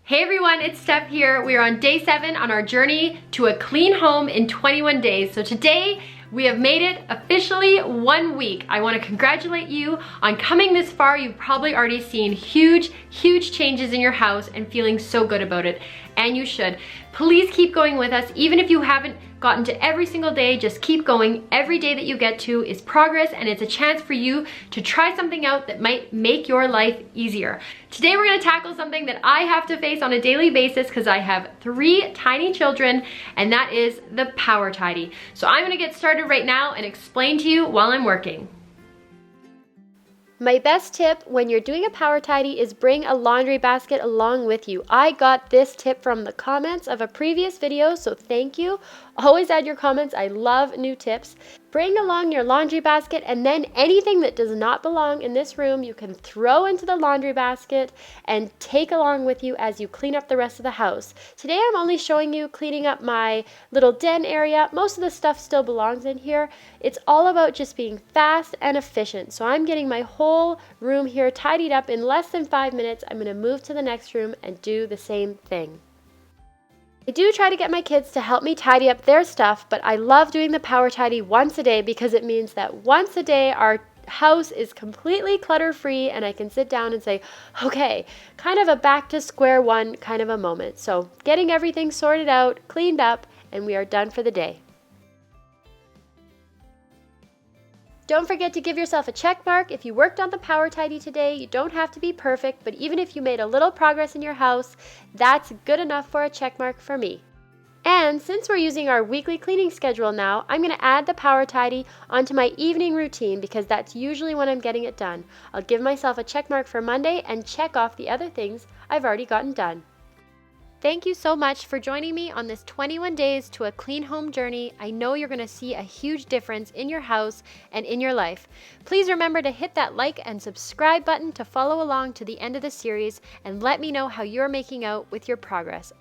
Hey everyone, it's Steph here. We are on day 7 on our journey to a clean home in 21 days. So today we have made it officially 1 week. I want to congratulate you on coming this far. You've probably already seen huge changes in your house and feeling so good about it. And you should. Please keep going with us. Even if you haven't gotten to every single day, just keep going. Every day that you get to is progress, and it's a chance for you to try something out that might make your life easier. Today we're gonna tackle something that I have to face on a daily basis because I have 3 tiny children, and that is the power tidy. So I'm gonna get started right now and explain to you while I'm working. My best tip when you're doing a power tidy is bring a laundry basket along with you. I got this tip from the comments of a previous video, so thank you. Always add your comments. I love new tips. Bring along your laundry basket, and then anything that does not belong in this room you can throw into the laundry basket and take along with you as you clean up the rest of the house. Today I'm only showing you cleaning up my little den area. Most of the stuff still belongs in here. It's all about just being fast and efficient. So I'm getting my whole room here tidied up in less than 5 minutes. I'm going to move to the next room and do the same thing. I do try to get my kids to help me tidy up their stuff, but I love doing the power tidy once a day because it means that once a day our house is completely clutter-free and I can sit down and say, okay, kind of a back to square one kind of a moment. So getting everything sorted out, cleaned up, and we are done for the day. Don't forget to give yourself a check mark if you worked on the power tidy today. You don't have to be perfect, but even if you made a little progress in your house, that's good enough for a check mark for me. And since we're using our weekly cleaning schedule now, I'm going to add the power tidy onto my evening routine because that's usually when I'm getting it done. I'll give myself a check mark for Monday and check off the other things I've already gotten done. Thank you so much for joining me on this 21 days to a clean home journey. I know you're going to see a huge difference in your house and in your life. Please remember to hit that like and subscribe button to follow along to the end of the series and let me know how you're making out with your progress.